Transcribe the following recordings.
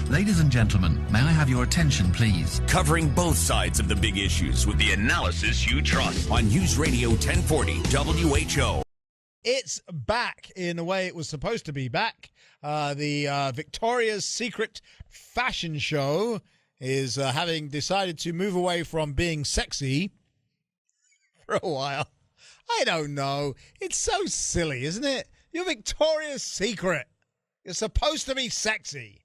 Ladies and gentlemen, may I have your attention, please? Covering both sides of the big issues with the analysis you trust on News Radio 1040 WHO. It's back in the way it was supposed to be back. The Victoria's Secret fashion show is having decided to move away from being sexy for a while. I don't know. It's so silly, isn't it? You're Victoria's Secret. You're supposed to be sexy.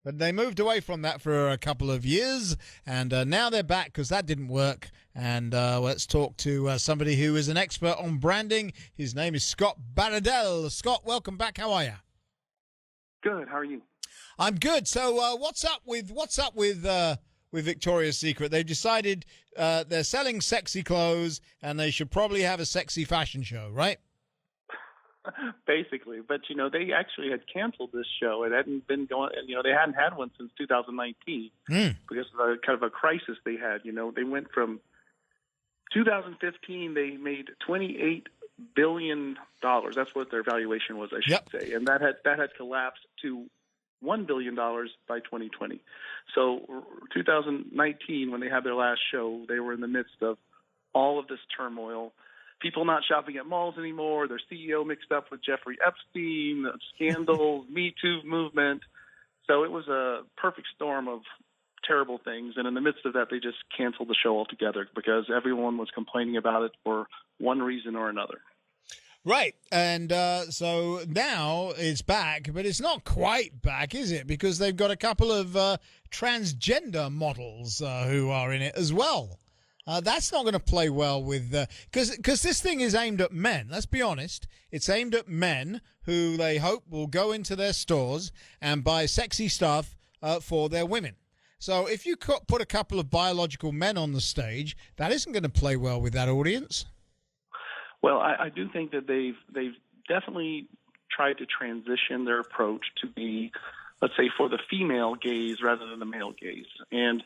But they moved away from that for a couple of years, and now they're back because that didn't work. And let's talk to somebody who is an expert on branding. His name is Scott Baradell. Scott, welcome back. How are you? Good. How are you? I'm good. So what's up with Victoria's Secret? They've decided they're selling sexy clothes, and they should probably have a sexy fashion show, right? Basically, but they actually had canceled this show. It hadn't been going. They hadn't had one since 2019 because of a kind of a crisis they had. They went from 2015. They made $28 billion. That's what their valuation was, I should say, and that had collapsed to $1 billion by 2020. So 2019, when they had their last show, they were in the midst of all of this turmoil. People not shopping at malls anymore, their CEO mixed up with Jeffrey Epstein, scandals, Me Too movement. So it was a perfect storm of terrible things. And in the midst of that, they just canceled the show altogether because everyone was complaining about it for one reason or another. Right. And so now it's back, but it's not quite back, is it? Because they've got a couple of transgender models who are in it as well. That's not going to play well with because this thing is aimed at men. Let's be honest. It's aimed at men who they hope will go into their stores and buy sexy stuff for their women. So if you put a couple of biological men on the stage, that isn't going to play well with that audience. Well, I do think that they've definitely tried to transition their approach to be, let's say, for the female gaze rather than the male gaze. And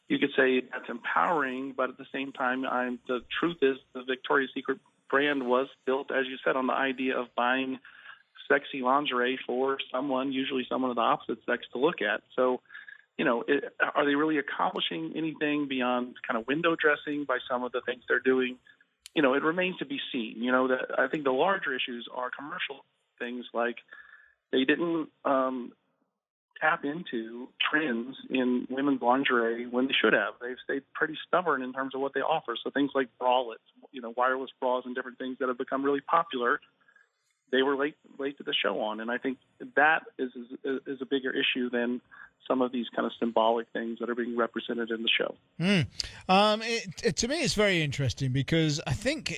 you could say that's empowering, but at the same time, the truth is the Victoria's Secret brand was built, as you said, on the idea of buying sexy lingerie for someone, usually someone of the opposite sex, to look at. So, are they really accomplishing anything beyond kind of window dressing by some of the things they're doing? It remains to be seen. I think the larger issues are commercial things like they didn't tap into trends in women's lingerie when they should have. They've stayed pretty stubborn in terms of what they offer. So things like bralettes, wireless bras and different things that have become really popular, they were late to the show on. And I think that is a bigger issue than some of these kind of symbolic things that are being represented in the show. To me, it's very interesting because I think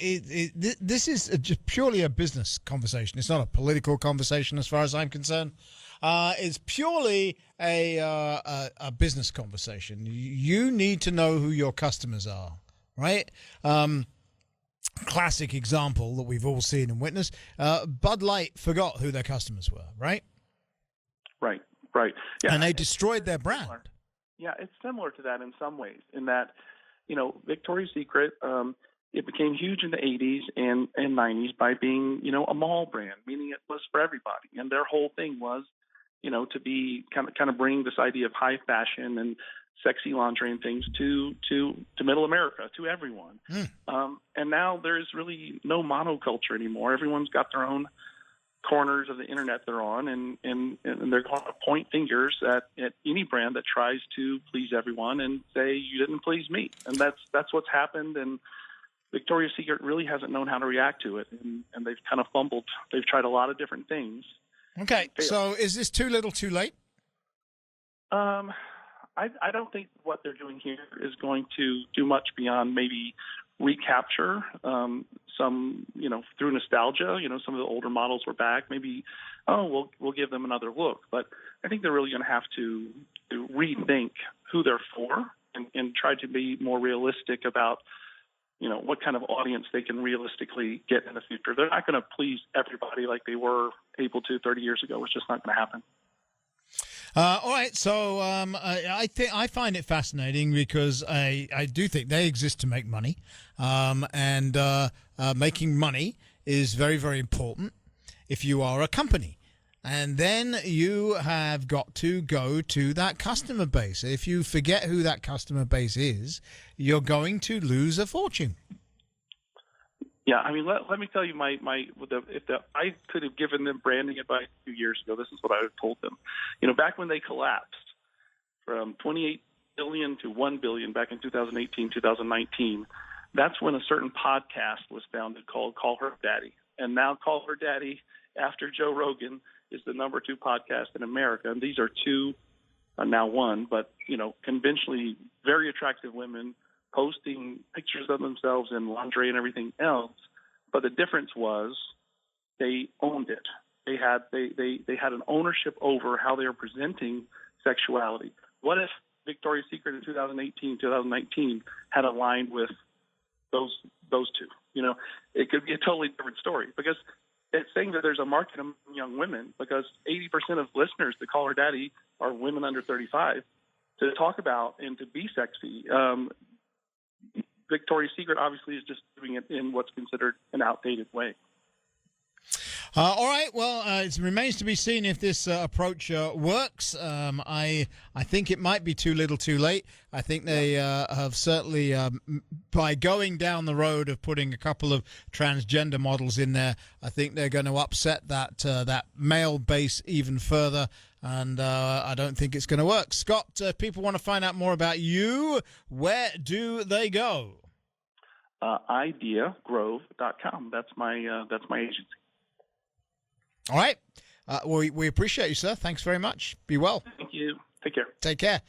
this is just purely a business conversation. It's not a political conversation as far as I'm concerned. It's purely a business conversation. You need to know who your customers are, right? Classic example that we've all seen and witnessed. Bud Light forgot who their customers were, right? Right. Yeah. And they destroyed their brand. Yeah, it's similar to that in some ways, in that, Victoria's Secret, it became huge in the 80s and 90s by being, a mall brand, meaning it was for everybody. And their whole thing was, to be kind of bring this idea of high fashion and sexy lingerie and things to middle America, to everyone. And now there's really no monoculture anymore. Everyone's got their own corners of the internet they're on, and they're going to point fingers at any brand that tries to please everyone and say, you didn't please me. And that's what's happened. And Victoria's Secret really hasn't known how to react to it. And they've kind of fumbled. They've tried a lot of different things. Okay. So is this too little too late? I don't think what they're doing here is going to do much beyond maybe recapture some, through nostalgia. Some of the older models were back. Maybe, we'll give them another look. But I think they're really going to have to rethink who they're for and try to be more realistic about, what kind of audience they can realistically get in the future. They're not going to please everybody like they were able to 30 years ago. It's just not going to happen. All right, so I find it fascinating because I do think they exist to make money, and making money is very, very important if you are a company. And then you have got to go to that customer base. If you forget who that customer base is, you're going to lose a fortune. Yeah, I mean, let me tell you, I could have given them branding advice 2 years ago. This is what I would have told them. Back when they collapsed from 28 billion to 1 billion back in 2018, 2019, that's when a certain podcast was founded called Call Her Daddy. And now Call Her Daddy, after Joe Rogan, is the number 2 podcast in America. And these are two, now one, but, conventionally very attractive women posting pictures of themselves in lingerie and everything else. But the difference was they owned it. They had an ownership over how they were presenting sexuality. What if Victoria's Secret in 2018, 2019 had aligned with those two? It could be a totally different story, because it's saying that there's a market among young women, because 80% of listeners to Call Her Daddy are women under 35, to talk about and to be sexy. Victoria's Secret obviously is just doing it in what's considered an outdated way. All right. Well, it remains to be seen if this approach works. I think it might be too little, too late. I think they have certainly, by going down the road of putting a couple of transgender models in there, I think they're going to upset that male base even further. And I don't think it's going to work. Scott, people want to find out more about you. Where do they go? IdeaGrove.com. That's my agency. All right. We appreciate you, sir. Thanks very much. Be well. Thank you. Take care. Take care.